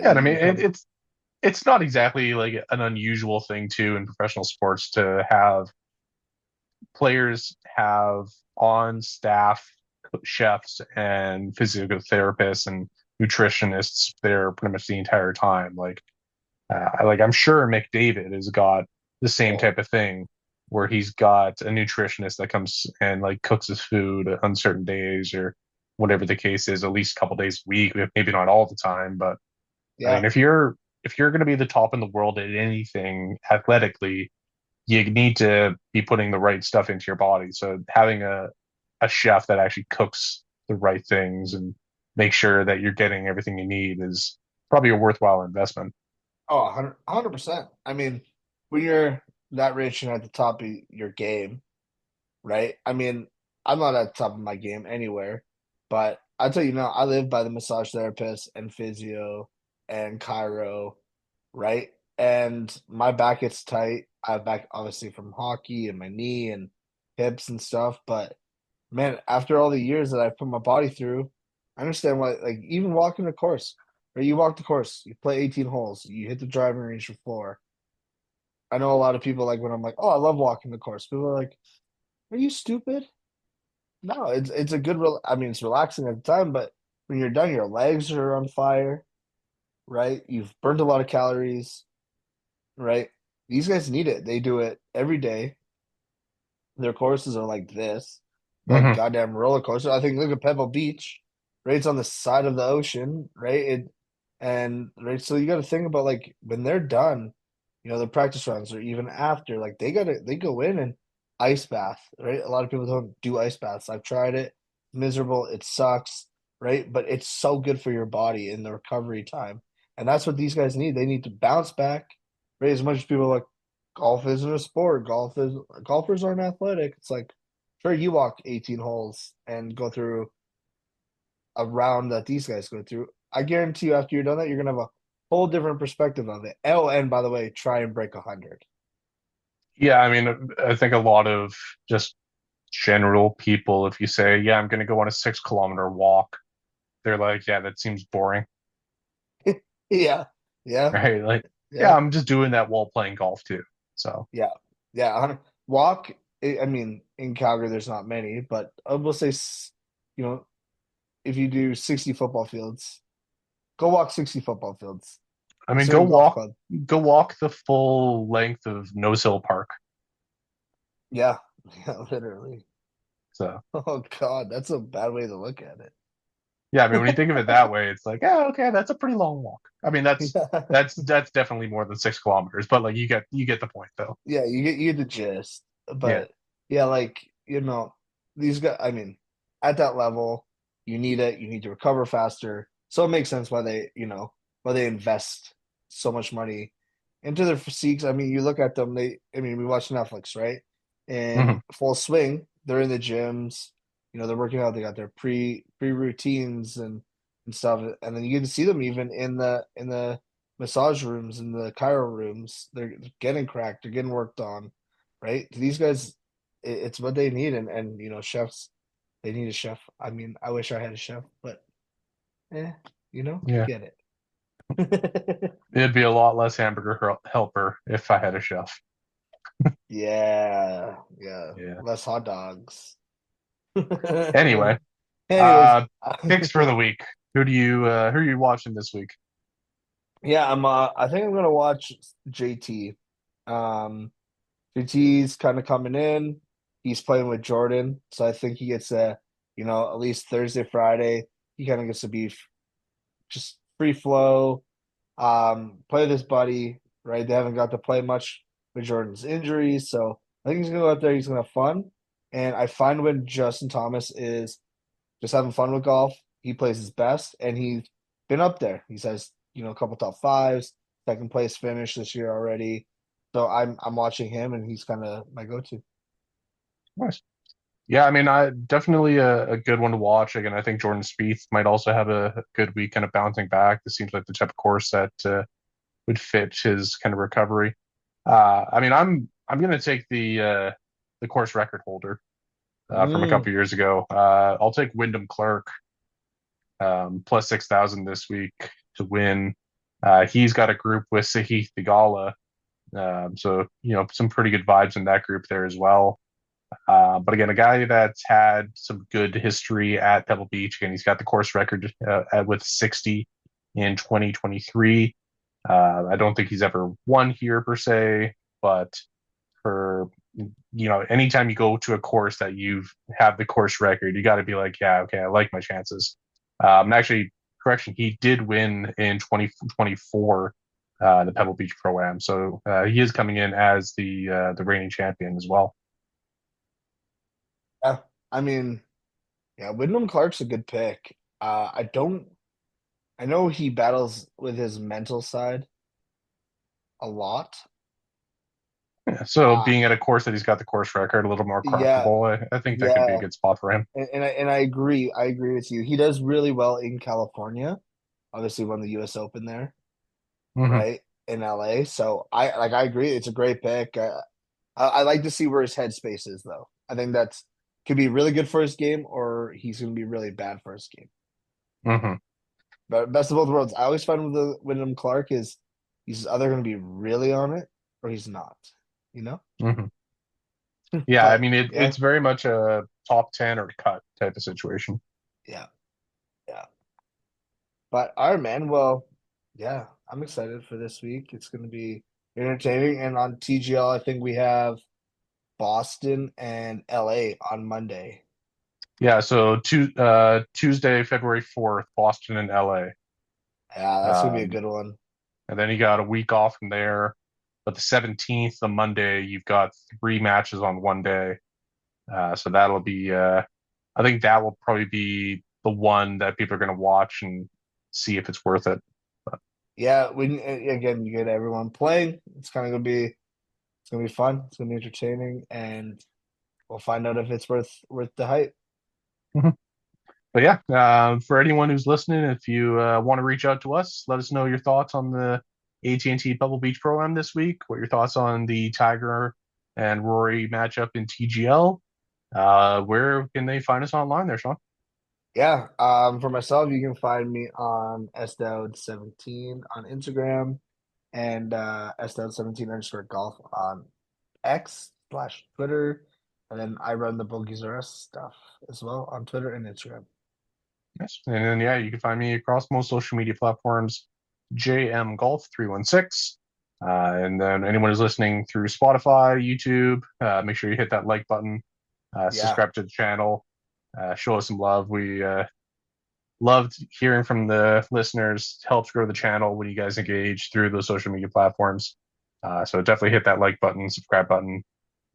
Yeah, and I You mean come. it's not exactly like an unusual thing too in professional sports to have players have on staff chefs and physical therapists and nutritionists there pretty much the entire time. Like I'm sure McDavid has got the same Oh, type of thing where he's got a nutritionist that comes and like cooks his food on certain days or whatever the case is, at least a couple days a week, maybe not all the time. But I mean, yeah. if you're going to be the top in the world at anything athletically, you need to be putting the right stuff into your body. So having a chef that actually cooks the right things and make sure that you're getting everything you need is probably a worthwhile investment. Oh, 100%. I mean, when you're that rich and at the top of your game, right? I mean, I'm not at the top of my game anywhere, but I tell you now, I live by the massage therapist and physio and chiro, right? And my back gets tight. I have back obviously from hockey and my knee and hips and stuff, but man, after all the years that I've put my body through, I understand why. Like even walking the course, right? You walk the course, you play 18 holes, you hit the driving range for four. I know a lot of people like when I'm like, "Oh, I love walking the course." People are like, "Are you stupid?" No, it's a good. I mean, it's relaxing at the time, but when you're done, your legs are on fire, right? You've burned a lot of calories, right? these guys need it. They do it every day. Their courses are like this, like Hmm. goddamn roller coaster. I think look at Pebble Beach, right? It's on the side of the ocean, right? And right, so you got to think about like when they're done, the practice runs or even after, like they go in and ice bath, right? A lot of people don't do ice baths. I've tried it, miserable. It sucks, right? But it's so good for your body in the recovery time, and that's what these guys need. They need to bounce back, right? As much as people are like golf isn't a sport. Golfers aren't athletic. It's like sure you walk 18 holes and go through a round that these guys go through. I guarantee you after you're done that, you're gonna have a whole different perspective of it. Oh, and by the way, try and break 100. Yeah, I mean, I think a lot of just general people, if you say, yeah, I'm going to go on a 6 kilometer walk, they're like, yeah, that seems boring, Yeah, yeah, right? Like, yeah, yeah, I'm just doing that while playing golf too. So, yeah, yeah. 100. Walk. I mean, in Calgary, there's not many, but I will say, you know, if you do 60 football fields, go walk 60 football fields. I mean, Consider a golf club. go walk the full length of Nose Hill Park. Yeah, yeah, literally. So, Oh God, that's a bad way to look at yeah, I mean, when you think of it that way, it's like, yeah, okay, that's a pretty long walk. I mean, it. that's definitely more than 6 kilometers, but like you get the point though. Yeah, you get the gist. Yeah. But yeah, like, these guys, I mean, at that level, you need it, you need to recover faster. So it makes sense why they invest so much money into their physiques. I mean, you look at them, I mean, we watch Netflix, right? Hmm. And full swing, they're in the gyms, they're working out, they got their pre routines and stuff. And then you get to see them even in the massage rooms and the chiro rooms. They're getting cracked. They're getting worked on, right? These guys, it's what they need, and chefs, they need a chef. I mean, I wish I had a chef, but I Yeah. get it. It'd be a lot less helper if I had a chef. Yeah, yeah, Yeah. less hot dogs. Anyway, Anyways, uh, picks for the week. Who are you watching this week? yeah, I think I'm gonna watch JT. Um, JT's kind of coming in. He's playing with Jordan, so I think he gets at least Thursday, Friday. He kind of gets to be just free flow. Play with his buddy, right? They haven't got to play much with Jordan's injuries, so I think he's gonna go out there. He's gonna have fun, and I find when Justin Thomas is just having fun with golf, he plays his best, and he's been up there. He says, a couple top fives, second place finish this year already. So I'm watching him, and he's kind of my go-to. Nice. Yeah, I mean, I definitely a good one to watch. Again, I think Jordan Spieth might also have a good week, kind of bouncing back. This seems like the type of course that would fit his kind of recovery. I mean, I'm going to take the course record holder from a Mm, couple years ago. I'll take Wyndham Clark plus 6,000 this week to win. He's got a group with Sahith Theegala, so some pretty good vibes in that group there as well. But again, a guy that's had some good history at Pebble Beach. Again, he's got the course record with 60 in 2023. I don't think he's ever won here per se, but for anytime you go to a course that you've have the course record, you got to be like, yeah, okay, I like my chances. And actually, correction, he did win in 2024 the Pebble Beach Pro Am, so he is coming in as the reigning champion as well. yeah, I mean, yeah, Wyndham Clark's a good pick. I know he battles with his mental side a lot. Yeah, so Uh, being at a course that he's got the course record, a little more yeah, comfortable, I think that could be a yeah, good spot for him. and I agree. I agree with you. He does really well in California. Obviously, won the U.S. Open there, Hmm. right in LA. So I agree. It's a great pick. I like to see where his headspace is, though. I think that's could be really good for his game, or he's going to be really bad for his game. Hmm. But best of both worlds. I always find with the Wyndham Clark is he's either going to be really on it or he's not. You know. Hmm. Yeah, I But mean yeah, it's very much a top 10 or cut type of situation. yeah, yeah. But all right, man. Well, yeah, I'm excited for this week. It's going to be. entertaining. And on TGL, I think we have Boston and LA on Monday. Yeah, so Tuesday, February 4th, Boston and LA. Yeah, that's gonna be a Um, good one. and then you got a week off from there. But the 17th, the Monday, you've got three matches on one day. So that'll be, I think that will probably be the one that people are going to watch and see if it's worth it. But, Yeah, we again, you get everyone playing. It's gonna be fun. It's gonna be entertaining, and we'll find out if it's worth the hype. Mhm. But yeah, for anyone who's listening, if you want to reach out to us, let us know your thoughts on the AT&T Pebble Beach program this week. What your thoughts on the Tiger and Rory matchup in TGL? Where can they find us online there, Sean? Yeah, for myself, you can find me on SDowd17 on Instagram and SDowd17 underscore golf on X/Twitter. And then I run the Bogies R Us stuff as well on Twitter and Instagram. Yes. And then, yeah, you can find me across most social media platforms, JM Golf 316. And then anyone who's listening through Spotify, YouTube, make sure you hit that like button, Yeah, subscribe to the channel, show us some love. We loved hearing from the listeners, helps grow the channel when you guys engage through those social media platforms. So definitely hit that like button, subscribe button.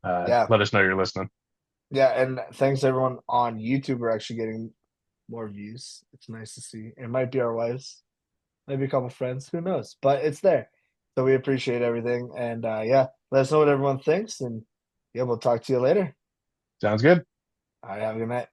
yeah, Let us know you're listening. yeah. And thanks everyone on YouTube. We're actually getting more views. It's nice to see. It might be our wives, maybe a couple friends, who knows? But it's there. So we appreciate everything. And yeah, let us know what everyone thinks. And yeah, we'll talk to you later. Sounds good. All right, have a good night.